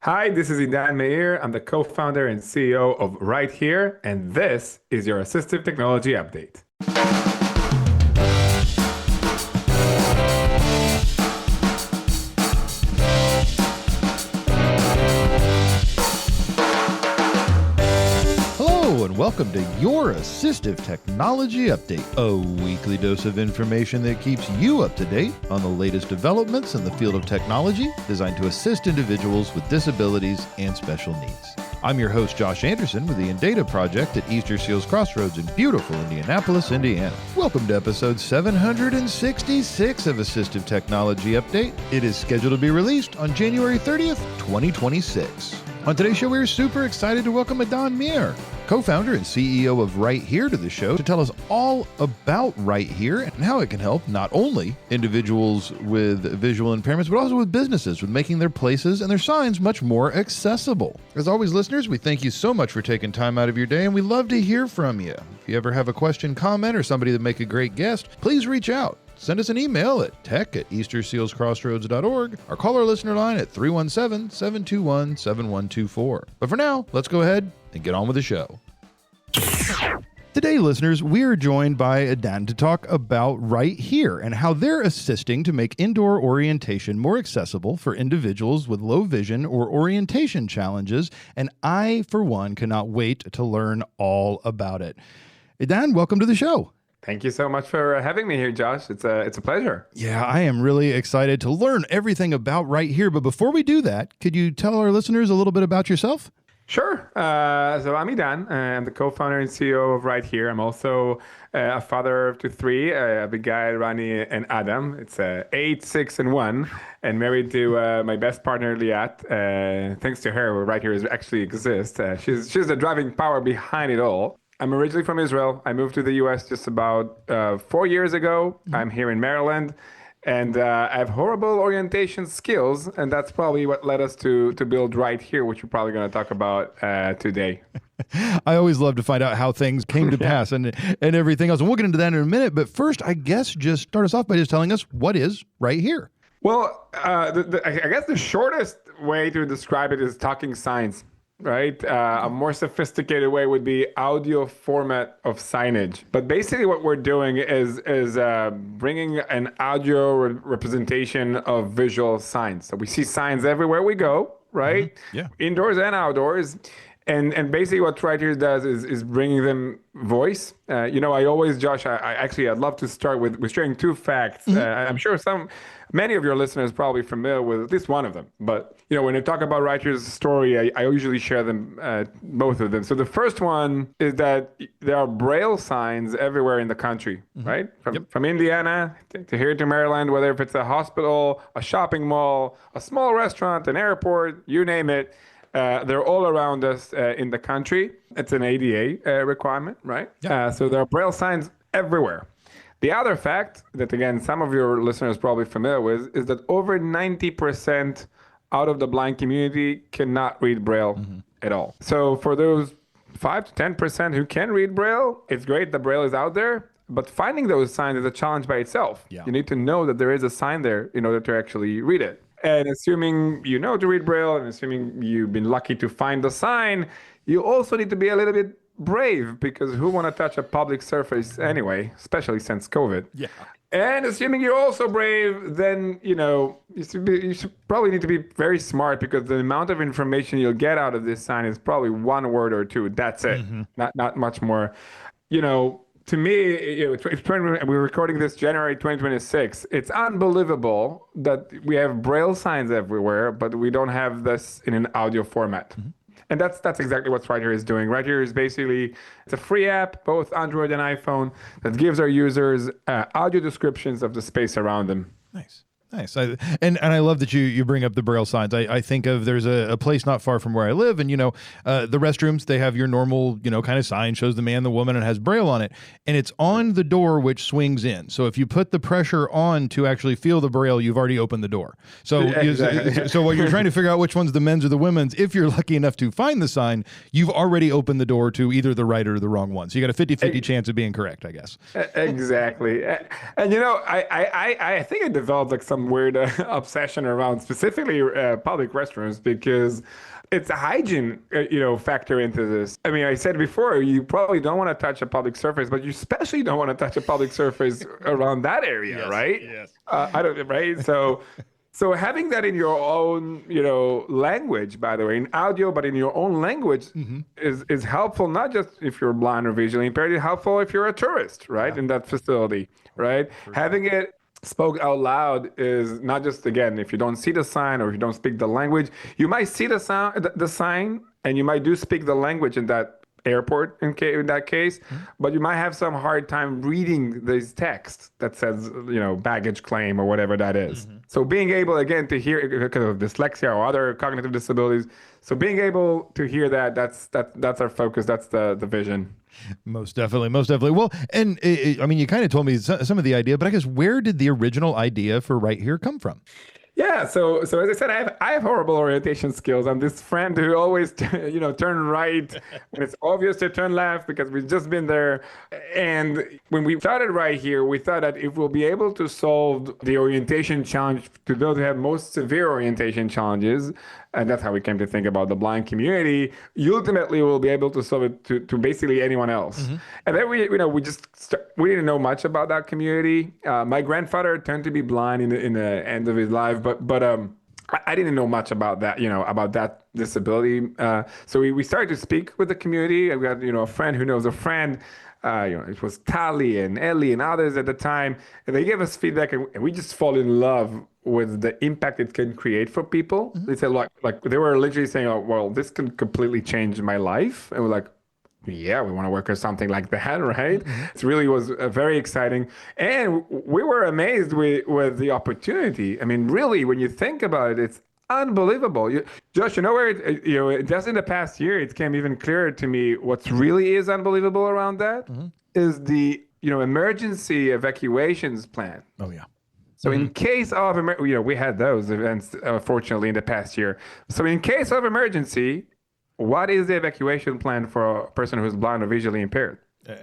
Hi, this is Idan Meir. I'm the co-founder and CEO of Right Here, and this is your assistive technology update. Hello, and welcome to your Assistive Technology Update, a weekly dose of information that keeps you up to date on the latest developments in the field of technology designed to assist individuals with disabilities and special needs. I'm your host, Josh Anderson, with the Indata Project at Easter Seals Crossroads in beautiful Indianapolis, Indiana. Welcome to episode 766 of Assistive Technology Update. It is scheduled to be released on January 30th, 2026. On today's show, we're super excited to welcome Idan Meir, co-founder and CEO of Right Here, to the show to tell us all about Right Here and how it can help not only individuals with visual impairments, but also with businesses with making their places and their signs much more accessible. As always, listeners, we thank you so much for taking time out of your day, and we love to hear from you. If you ever have a question, comment, or somebody that make a great guest, please reach out. Send us an email at tech@eastersealscrossroads.org or call our listener line at 317-721-7124. But for now, let's go ahead and get on with the show. Today, listeners, we are joined by Idan to talk about Right Here and how they're assisting to make indoor orientation more accessible for individuals with low vision or orientation challenges, and I, for one, cannot wait to learn all about it. Idan, welcome to the show. Thank you so much for having me here, Josh. It's a pleasure. Yeah, I am really excited to learn everything about Right Here. But before we do that, could you tell our listeners a little bit about yourself? Sure. So I'm Idan. I'm the co-founder and CEO of Right Here. I'm also a father to three, Abigail, Rani, and Adam. It's 8, 6, and 1, and married to my best partner, Liat. Thanks to her, Right Here actually exists. She's the driving power behind it all. I'm originally from Israel. I moved to the U.S. just about 4 years ago. I'm here in Maryland, and I have horrible orientation skills, and that's probably what led us to build Right Here, which we're probably going to talk about today. I always love to find out how things came to pass and everything else, and we'll get into that in a minute. But first, I guess just start us off by just telling us what is Right Here. Well, I guess the shortest way to describe it is talking signs. Right? A more sophisticated way would be audio format of signage. But basically what we're doing is bringing an audio representation of visual signs. So we see signs everywhere we go, right? Mm-hmm. Yeah. Indoors and outdoors. And basically what Right Here does is bringing them voice. I always, Josh, I'd love to start with sharing two facts. Mm-hmm. I'm sure many of your listeners are probably familiar with at least one of them. But, when you talk about Right Here's story, I usually share them, both of them. So the first one is that there are Braille signs everywhere in the country, mm-hmm. right? From Indiana to here to Maryland, whether if it's a hospital, a shopping mall, a small restaurant, an airport, you name it. They're all around us in the country. It's an ADA requirement, right? Yeah. So there are Braille signs everywhere. The other fact that, again, some of your listeners are probably familiar with is that over 90% out of the blind community cannot read Braille mm-hmm. at all. So for those 5 to 10% who can read Braille, it's great that Braille is out there. But finding those signs is a challenge by itself. Yeah. You need to know that there is a sign there in order to actually read it. And assuming you know to read Braille and assuming you've been lucky to find the sign, you also need to be a little bit brave, because who want to touch a public surface anyway, especially since COVID? Yeah. And assuming you're also brave, then, you should probably need to be very smart, because the amount of information you'll get out of this sign is probably one word or two. That's it. Mm-hmm. Not much more. To me, we're recording this January 2026. It's unbelievable that we have Braille signs everywhere, but we don't have this in an audio format. Mm-hmm. And that's exactly what Right Here is doing. Right Here is basically, it's a free app, both Android and iPhone, that gives our users audio descriptions of the space around them. Nice. And I love that you bring up the Braille signs. I think of, there's a place not far from where I live, and the restrooms, they have your normal kind of sign, shows the man, the woman, and has Braille on it, and it's on the door which swings in. So if you put the pressure on to actually feel the Braille, you've already opened the door. So exactly. So while you're trying to figure out which one's the men's or the women's, if you're lucky enough to find the sign, you've already opened the door to either the right or the wrong one. So you got a 50-50 chance of being correct, I guess. Exactly. And I think I developed like some some weird obsession around specifically public restrooms because it's a hygiene, factor into this. I mean, I said before, you probably don't want to touch a public surface, but you especially don't want to touch a public surface around that area, Yes, right? yes. I don't, right? So having that in your own, language, by the way, in audio, but in your own language is helpful, not just if you're blind or visually impaired, it's helpful if you're a tourist, right, in that facility, right? Having it spoke out loud is not just, again, if you don't see the sign or if you don't speak the language, you might see the sound, the sign, and you might do speak the language in that airport in that case, but you might have some hard time reading this text that says, baggage claim or whatever that is. So being able, again, to hear because of dyslexia or other cognitive disabilities, so being able to hear that's our focus. That's the vision. Most definitely, most definitely. Well, and I mean, you kind of told me some of the idea, but I guess where did the original idea for Right Here come from? Yeah, so as I said, I have horrible orientation skills. I'm this friend who always turn right when it's obvious to turn left because we've just been there. And when we started Right Here, we thought that if we'll be able to solve the orientation challenge to those who have most severe orientation challenges, and that's how we came to think about the blind community, ultimately we'll be able to solve it to basically anyone else. And then we didn't know much about that community. My grandfather turned to be blind in the end of his life, but I didn't know much about that, about that disability. So we started to speak with the community. I've got, a friend who knows a friend. It was Tali and Ellie and others at the time, and they gave us feedback, and we just fall in love with the impact it can create for people. They said like they were literally saying, "Oh, well, this can completely change my life," and we're like, "Yeah, we want to work on something like that, right?" It really was very exciting, and we were amazed with the opportunity. I mean, really, when you think about it, it's unbelievable. Josh, just in the past year, it became even clearer to me what's really is unbelievable around that is the, emergency evacuations plan. Oh, yeah. So in case of, we had those events, fortunately, in the past year. So in case of emergency, what is the evacuation plan for a person who's blind or visually impaired?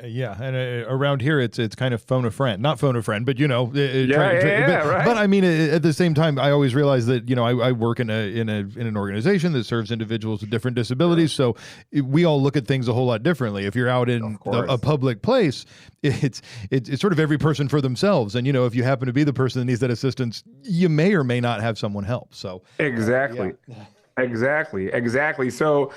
Yeah, and around here it's kind of phone a friend, not phone a friend, but right. But I mean, at the same time, I always realize that I work in an organization that serves individuals with different disabilities, so we all look at things a whole lot differently. If you're out in a public place, it's sort of every person for themselves, and if you happen to be the person that needs that assistance, you may or may not have someone help. So exactly. Exactly. So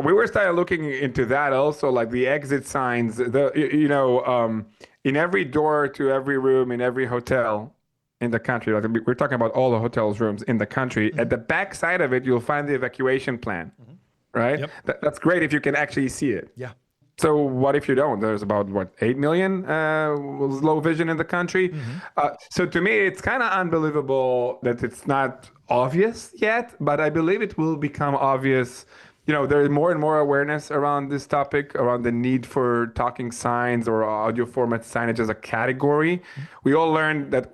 we were started looking into that also, like the exit signs, in every door to every room in every hotel in the country. Like we're talking about all the hotels rooms in the country. At the back side of it, you'll find the evacuation plan, right? Yep. That's great if you can actually see it. Yeah. So what if you don't? There's about 8 million with low vision in the country. So to me, it's kind of unbelievable that it's not obvious yet, but I believe it will become obvious. There's more and more awareness around this topic, around the need for talking signs or audio format signage as a category. We all learned that,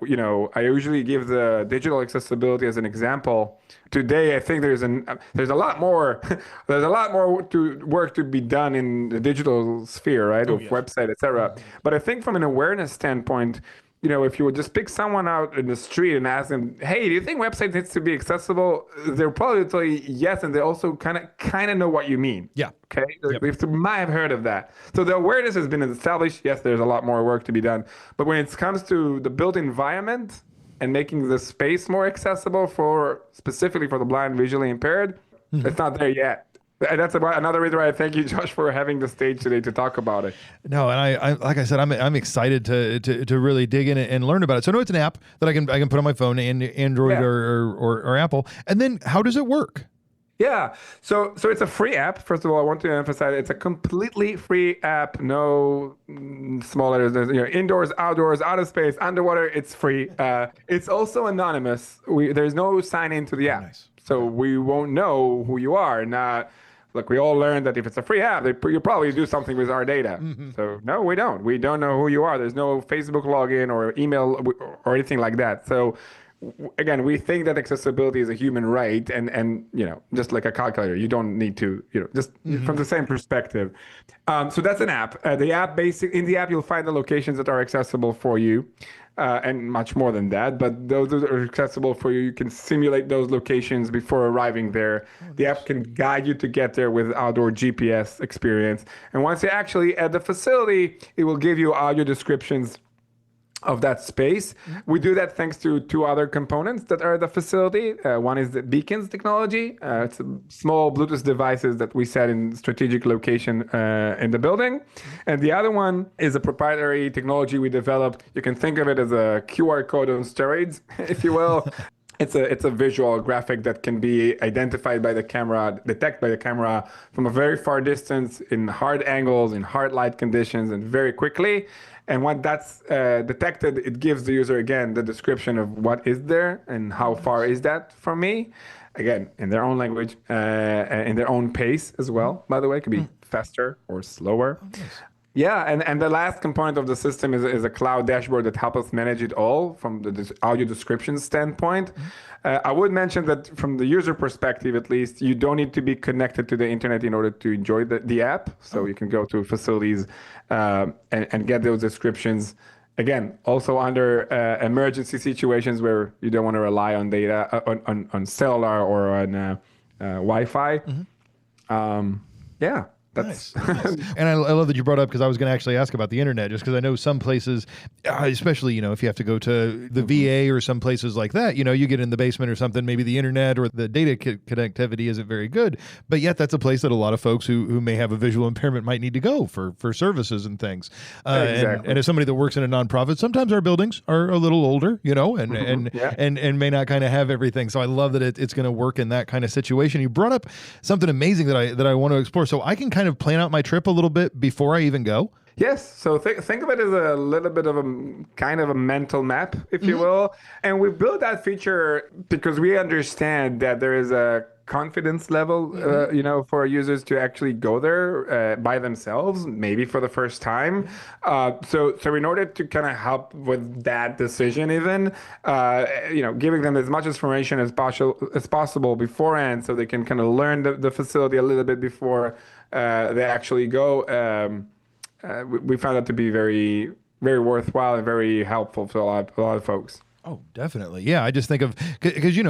I usually give the digital accessibility as an example. Today, I think there's a lot more work to be done in the digital sphere, right? Of website, etc. But I think from an awareness standpoint, if you would just pick someone out in the street and ask them, "Hey, do you think website needs to be accessible?" They'll probably tell you yes, and they also kind of know what you mean. Yeah. Okay. They might have heard of that. So the awareness has been established. Yes, there's a lot more work to be done. But when it comes to the built environment and making the space more accessible specifically for the blind, visually impaired, it's not there yet. And that's another reason why I thank you, Josh, for having the stage today to talk about it. No, and I like I said, I'm excited to really dig in and learn about it. So I know it's an app that I can put on my phone, and Android or Apple. And then how does it work? Yeah, so it's a free app. First of all, I want to emphasize it's a completely free app. No small letters. There's, indoors, outdoors, out of space, underwater. It's free. It's also anonymous. There's no sign into the app, so we won't know who you are. Now, look, we all learned that if it's a free app, you probably do something with our data. So no, we don't. We don't know who you are. There's no Facebook login or email or anything like that. So again, we think that accessibility is a human right, and just like a calculator, you don't need to, just from the same perspective. So that's an app. In the app, you'll find the locations that are accessible for you. and much more than that. But those are accessible for you. You can simulate those locations before arriving there. The app can guide you to get there with outdoor GPS experience. And once you're actually at the facility, it will give you audio descriptions of that space. We do that thanks to two other components that are at the facility. One is the beacons technology. It's small Bluetooth devices that we set in strategic location in the building. And the other one is a proprietary technology we developed. You can think of it as a QR code on steroids, if you will. It's a visual graphic that can be identified by the camera, detected by the camera from a very far distance in hard angles, in hard light conditions, and very quickly. And when that's detected, it gives the user, again, the description of what is there and how far is that from me. Again, in their own language, in their own pace as well, by the way. It could be faster or slower. Oh, nice. Yeah, and the last component of the system is a cloud dashboard that helps us manage it all from the audio description standpoint. I would mention that from the user perspective, at least, you don't need to be connected to the internet in order to enjoy the app. So you can go to facilities and get those descriptions. Again, also under emergency situations where you don't want to rely on data, on cellular or on Wi-Fi. Yeah. Nice. And I love that you brought up, because I was going to actually ask about the internet, just because I know some places, especially, if you have to go to the VA or some places like that, you get in the basement or something, maybe the internet or the data connectivity isn't very good, but yet that's a place that a lot of folks who may have a visual impairment might need to go for services and things. Exactly. And as somebody that works in a nonprofit, sometimes our buildings are a little older, and may not kind of have everything. So I love that it's going to work in that kind of situation. You brought up something amazing that I want to explore. So I can kind of plan out my trip a little bit before I even go? Yes. So think of it as a little bit of a kind of a mental map, if you will. And we built that feature because we understand that there is a confidence level, for users to actually go there by themselves, maybe for the first time. So in order to kind of help with that decision, even, giving them as much information as possible beforehand, so they can kind of learn the facility a little bit before they actually go. We found that to be very, very worthwhile and very helpful to a lot of folks. Oh, definitely. Yeah. I just think of, because, you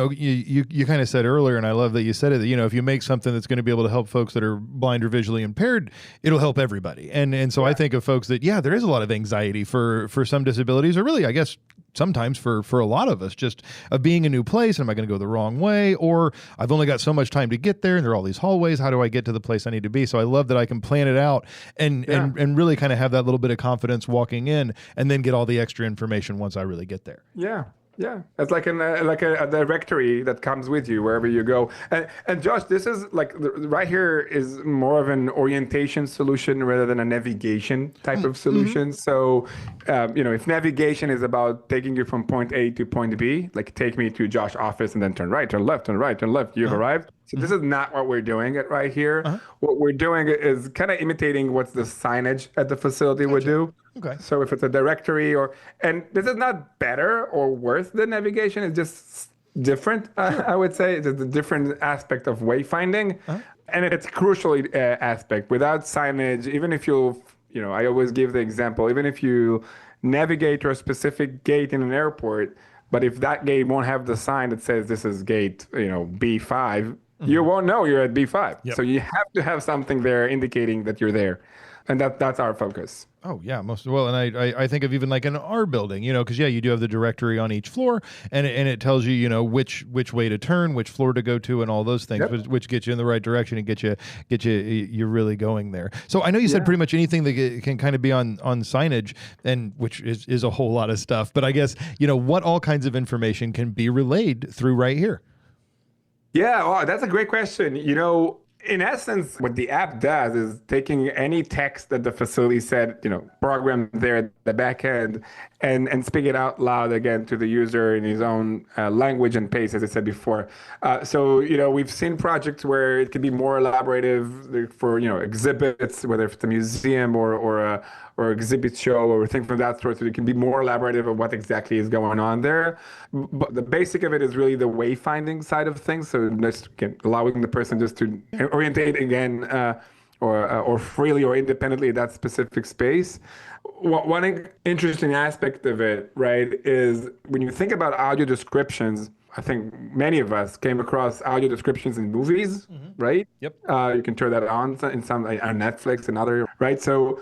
kind of said earlier, and I love that you said it, that, if you make something that's going to be able to help folks that are blind or visually impaired, it'll help everybody. And so I think of folks that, there is a lot of anxiety for some disabilities, or really, I guess, sometimes for a lot of us, just of being a new place. Am I going to go the wrong way? Or I've only got so much time to get there and there are all these hallways. How do I get to the place I need to be? So I love that I can plan it out and really kind of have that little bit of confidence walking in, and then get all the extra information once I really get there. Yeah. Yeah, it's like a directory that comes with you wherever you go. And Josh, this is right here is more of an orientation solution rather than a navigation type of solution. So, if navigation is about taking you from point A to point B, like take me to Josh's office and then turn right, turn left, turn right, turn left, you've arrived. So this is not what we're doing right here. What we're doing is kind of imitating what the signage at the facility would do. Okay. So if it's a directory and this is not better or worse than navigation, it's just different, I would say. It's a different aspect of wayfinding. And it's a crucial aspect. Without signage, even if I always give the example, even if you navigate to a specific gate in an airport, but if that gate won't have the sign that says this is gate, B5, you won't know you're at B5. Yep. So you have to have something there indicating that you're there. And that's our focus. Oh, yeah, most well. And I think of even like in our building, because, you do have the directory on each floor, and it tells you, which way to turn, which floor to go to, and all those things, which get you in the right direction and get you really going there. So I know you said pretty much anything that can kind of be on signage, and which is a whole lot of stuff. But I guess, what all kinds of information can be relayed through right here? Yeah, well, that's a great question. In essence, what the app does is taking any text that the facility said, programmed there at the back end and speak it out loud again to the user in his own language and pace, as I said before. So, we've seen projects where it can be more elaborative for, exhibits, whether it's a museum or exhibit show or things from that sort. So it can be more elaborative of what exactly is going on there. But the basic of it is really the wayfinding side of things. So just allowing the person just to orientate again or freely or independently in that specific space. One interesting aspect of it, right, is when you think about audio descriptions, I think many of us came across audio descriptions in movies, right? Yep. You can turn that on in some on Netflix and other, right? So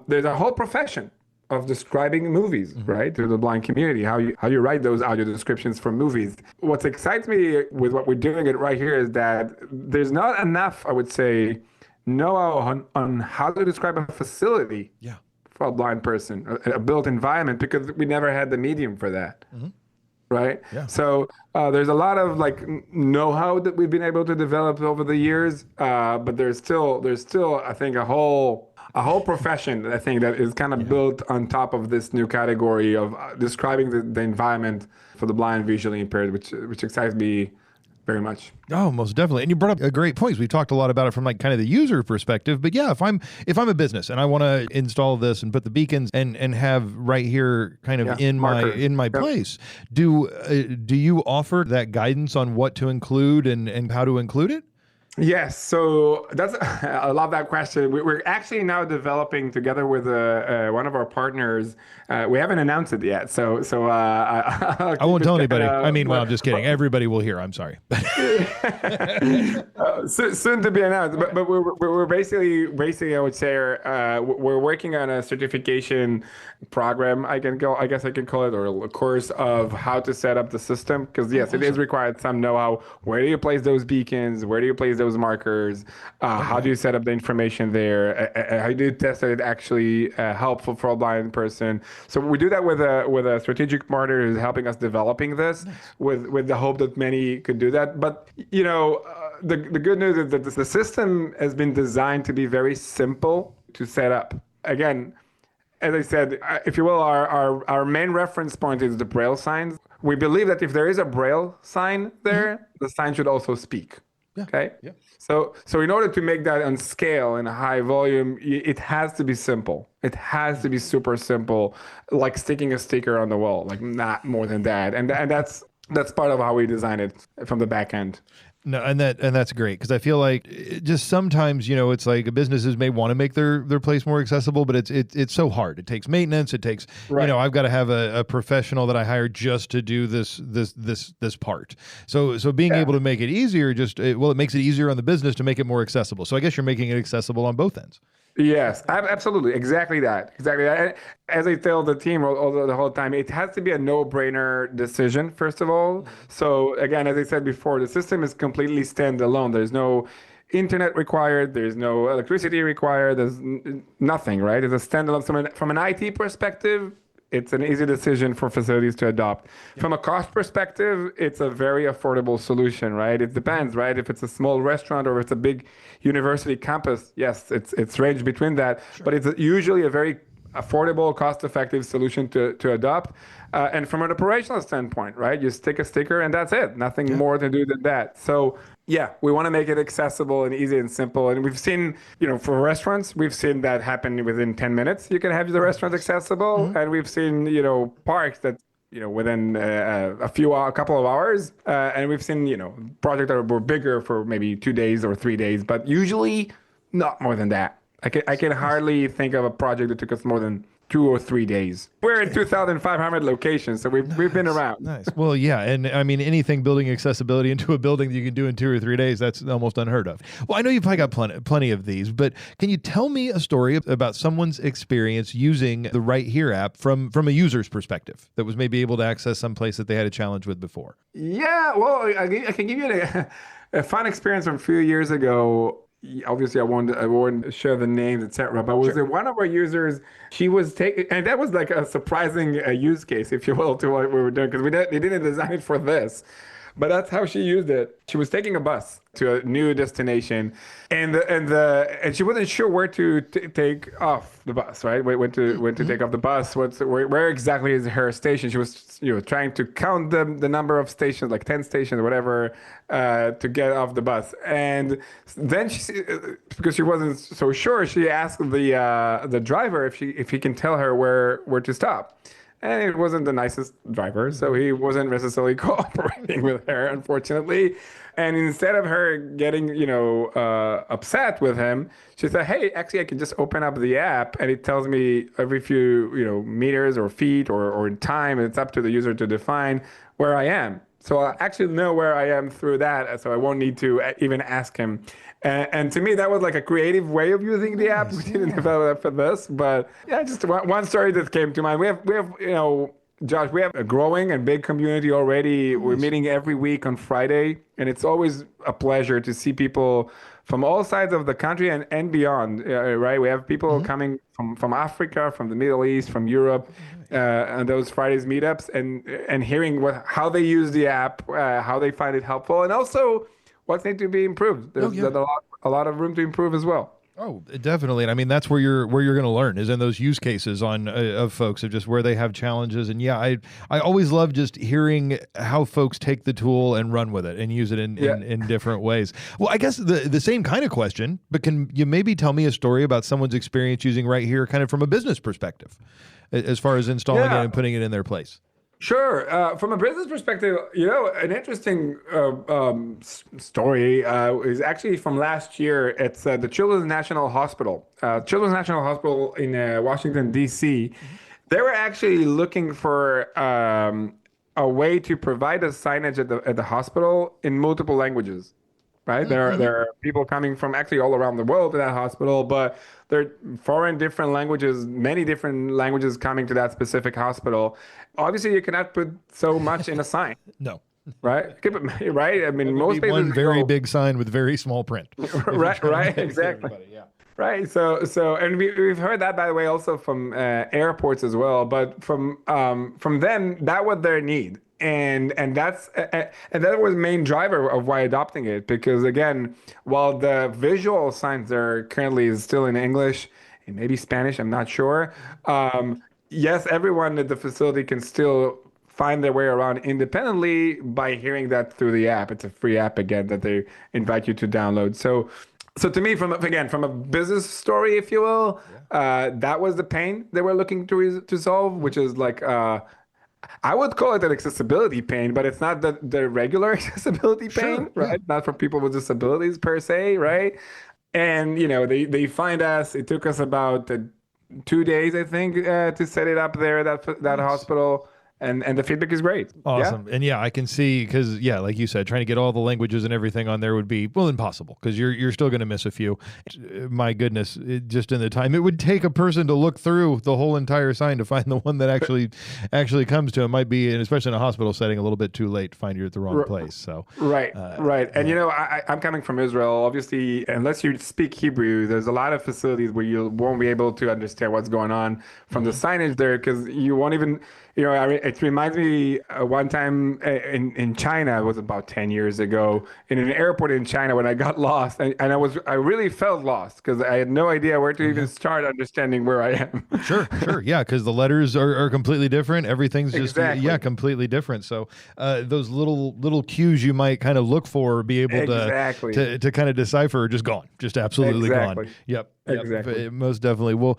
there's a whole profession of describing movies, right, to the blind community. How you write those audio descriptions for movies. What excites me with what we're doing it right here is that there's not enough, I would say, know-how on how to describe a facility Yeah. for a blind person, a built environment, because we never had the medium for that. Right. Yeah. So there's a lot of like know-how that we've been able to develop over the years, but there's still I think a whole profession I think that is kind of built on top of this new category of describing the environment for the blind, visually impaired, which excites me very much. Oh, most definitely. And you brought up a great point. We've talked a lot about it from like kind of the user perspective, but yeah, if I'm a business and I want to install this and put the beacons and have right here kind of in markers. my place, do you offer that guidance on what to include and how to include it? Yes, so that's I love that question. We're actually now developing together with one of our partners. We haven't announced it yet, so I won't tell anybody. I mean, well, I'm just kidding. Everybody will hear. I'm sorry. Soon to be announced, but we're basically I would say we're working on a certification program. I guess I can call it, or a course of how to set up the system, because yes, it is required some know-how. Where do you place those beacons? Where do you place those markers? How do you set up the information there? How do you test that it actually helpful for a blind person? So we do that with a strategic partner who's helping us developing this, with the hope that many could do that. But the good news is that the system has been designed to be very simple to set up. Again, as I said, if you will, our main reference point is the Braille signs. We believe that if there is a Braille sign there, the sign should also speak. Yeah. Okay. Yeah. So in order to make that on scale in a high volume, it has to be simple. It has to be super simple, like sticking a sticker on the wall, like not more than that. And that's part of how we design it from the back end. No, and that's great, because I feel like just sometimes, it's like businesses may want to make their place more accessible, but it's so hard. It takes maintenance. It takes I've got to have a professional that I hire just to do this part. So being able to make it easier it makes it easier on the business to make it more accessible. So I guess you're making it accessible on both ends. Yes, absolutely. Exactly that. As I tell the team all the whole time, it has to be a no-brainer decision, first of all. So again, as I said before, the system is completely standalone. There's no internet required. There's no electricity required. There's nothing, right? It's a standalone. So from an IT perspective, it's an easy decision for facilities to adopt. From a cost perspective, it's a very affordable solution, right? It depends, right? If it's a small restaurant or it's a big university campus, yes, it's ranged between that. Sure. But it's usually a very affordable, cost-effective solution to adopt. And from an operational standpoint, right? You stick a sticker and that's it. Nothing more to do than that. So yeah, we want to make it accessible and easy and simple. And we've seen, for restaurants, we've seen that happen within 10 minutes. You can have the restaurant accessible. And we've seen, parks that, within a couple of hours. And we've seen, projects that were bigger for maybe 2 days or 3 days, but usually not more than that. I can hardly think of a project that took us more than 2 or 3 days. We're in 2,500 locations, so we've been around. Nice. Well, yeah, and I mean, anything building accessibility into a building that you can do in 2 or 3 days, that's almost unheard of. Well, I know you've probably got plenty of these, but can you tell me a story about someone's experience using the Right Here app from a user's perspective that was maybe able to access some place that they had a challenge with before? Yeah, well, I can give you a fun experience from a few years ago. Obviously, I won't share the names, etc. But was there one of our users? She was taking, and that was like a surprising use case, if you will, to what we were doing, because they didn't design it for this, but that's how she used it. She was taking a bus to a new destination, and she wasn't sure where to take off the bus, right? When to take off the bus? Where exactly is her station? She was trying to count the number of stations, like 10 stations or whatever, to get off the bus. And then because she wasn't so sure, she asked the driver if he can tell her where to stop. and it wasn't the nicest driver, so he wasn't necessarily cooperating with her, unfortunately. And instead of her getting, upset with him, she said, "Hey, actually, I can just open up the app, and it tells me every few, meters or feet or time, and it's up to the user to define where I am. So I actually know where I am through that, so I won't need to even ask him." And to me, that was like a creative way of using the app. We didn't develop it for this, but yeah, just one story that came to mind. We have, Josh, we have a growing and big community already. We're meeting every week on Friday, and it's always a pleasure to see people from all sides of the country and beyond, right? We have people coming from Africa, from the Middle East, from Europe, and those Fridays meetups, and hearing how they use the app, how they find it helpful, and also what's need to be improved. There's a lot of room to improve as well. Oh, definitely. And I mean, that's where you're going to learn is in those use cases of folks of just where they have challenges. And yeah, I always love just hearing how folks take the tool and run with it and use it in different ways. Well, I guess the same kind of question, but can you maybe tell me a story about someone's experience using Right Here kind of from a business perspective as far as installing it and putting it in their place? Sure. From a business perspective, an interesting story is actually from last year. It's the Children's National Hospital. Children's National Hospital in Washington, D.C. They were actually looking for a way to provide a signage at the hospital in multiple languages. Right? There are people coming from actually all around the world to that hospital, but there are foreign different languages, many different languages coming to that specific hospital. Obviously, you cannot put so much in a sign. No. Right? Right? I mean, most places one very big sign with very small print. Right, exactly. Yeah. Right. So, and we've heard that, by the way, also from airports as well. But from them, that was their need. And that was the main driver of why adopting it, because again, while the visual signs are currently is still in English and maybe Spanish, I'm not sure. Yes, everyone at the facility can still find their way around independently by hearing that through the app. It's a free app again that they invite you to download. So to me, from a business story, if you will, that was the pain they were looking to solve, which is like. I would call it an accessibility pain, but it's not the regular accessibility pain, right? Not for people with disabilities per se, right? And they find us. It took us about 2 days, I think, to set it up there at that hospital. And the feedback is great. Awesome. Yeah? And yeah, I can see, because like you said, trying to get all the languages and everything on there would be, well, impossible, because you're still going to miss a few. My goodness, just in the time it would take a person to look through the whole entire sign to find the one that actually comes to it might be, and especially in a hospital setting, a little bit too late to find you at the wrong place. So right. And I'm coming from Israel. Obviously, unless you speak Hebrew, there's a lot of facilities where you won't be able to understand what's going on from the signage there, because you won't even. It reminds me one time in China, it was about 10 years ago, in an airport in China when I got lost. And I really felt lost because I had no idea where to even start understanding where I am. Sure. Yeah, because the letters are completely different. Everything's just, completely different. So those little cues you might kind of look for, be able to kind of decipher are just gone, just absolutely gone. Yep. Exactly. Most definitely. Well,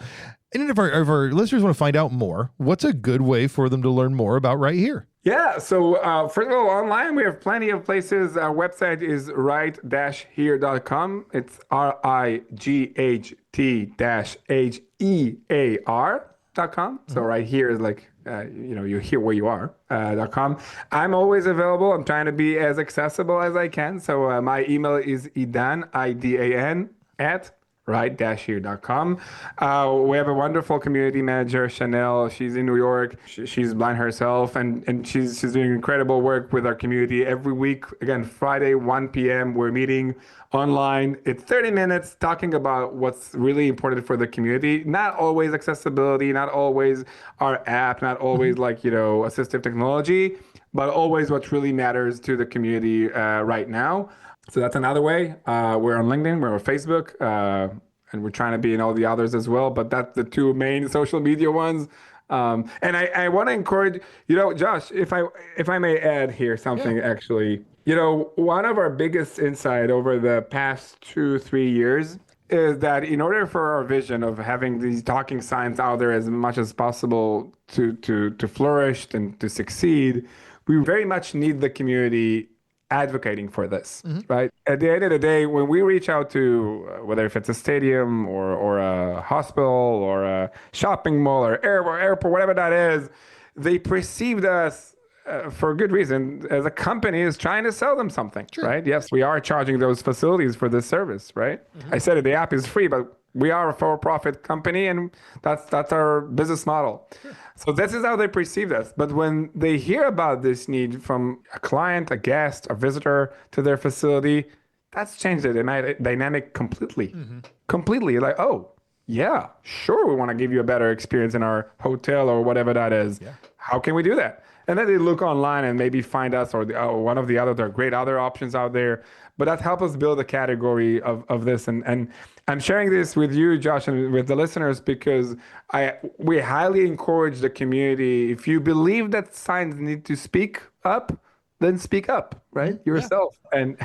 and if our listeners want to find out more, what's a good way for them to learn more about Right Here? Yeah, so first of all, online, we have plenty of places. Our website is right-here.com. It's RIGHT-HEAR.com. So Right Here is like, you hear where you are, .com. I'm always available. I'm trying to be as accessible as I can. So my email is Idan, IDAN, right-here.com. We have a wonderful community manager, Chanel. She's in New York. She's blind herself, and she's doing incredible work with our community every week. Again, Friday, 1 p.m., we're meeting online. It's 30 minutes talking about what's really important for the community. Not always accessibility, not always our app, not always assistive technology, but always what really matters to the community right now. So that's another way. We're on LinkedIn, we're on Facebook, and we're trying to be in all the others as well. But that's the two main social media ones. And I want to encourage, Josh, if I may add here something, actually, one of our biggest insight over the past 2-3 years is that in order for our vision of having these talking signs out there as much as possible to flourish and to succeed, we very much need the community advocating for this, right? At the end of the day, when we reach out to whether if it's a stadium or a hospital or a shopping mall or airport, whatever that is, they perceived us for a good reason as a company is trying to sell them something, right? Yes, we are charging those facilities for this service, right? I said it, the app is free, but we are a for-profit company, and that's our business model. So this is how they perceive us. But when they hear about this need from a client, a guest, a visitor to their facility, that's changed the dynamic completely. Completely. Like, oh, yeah, sure, we want to give you a better experience in our hotel or whatever that is. How can we do that? And then they look online and maybe find us or one of the other. There are great other options out there. But that helps us build a category of this. And I'm sharing this with you, Josh, and with the listeners because we highly encourage the community. If you believe that signs need to speak up, then speak up, right? Yourself and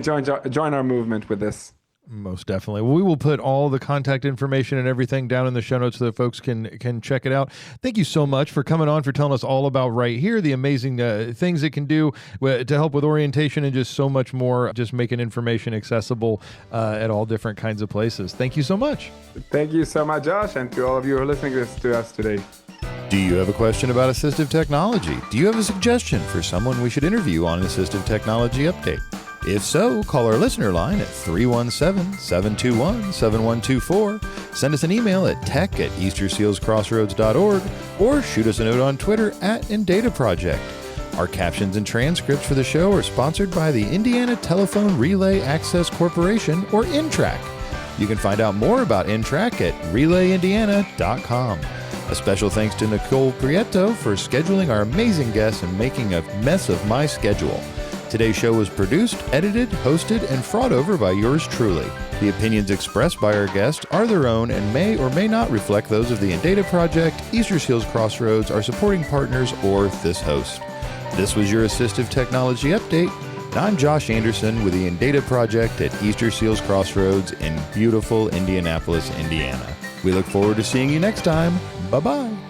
join our movement with this. Most definitely. We will put all the contact information and everything down in the show notes so that folks can check it out. Thank you so much for coming on, for telling us all about Right Here, the amazing things it can do to help with orientation and just so much more, just making information accessible at all different kinds of places. Thank you so much. Thank you so much, Josh, and to all of you who are listening to us today. Do you have a question about assistive technology? Do you have a suggestion for someone we should interview on Assistive Technology Update? If so, call our listener line at 317-721-7124, send us an email at tech@eastersealscrossroads.org, or shoot us a note on Twitter @InDataProject. Our captions and transcripts for the show are sponsored by the Indiana Telephone Relay Access Corporation, or INTRAC. You can find out more about INTRAC at relayindiana.com. A special thanks to Nicole Prieto for scheduling our amazing guests and making a mess of my schedule. Today's show was produced, edited, hosted, and fraud over by yours truly. The opinions expressed by our guests are their own and may or may not reflect those of the InData Project, Easter Seals Crossroads, our supporting partners, or this host. This was your Assistive Technology Update. I'm Josh Anderson with the InData Project at Easter Seals Crossroads in beautiful Indianapolis, Indiana. We look forward to seeing you next time. Bye-bye.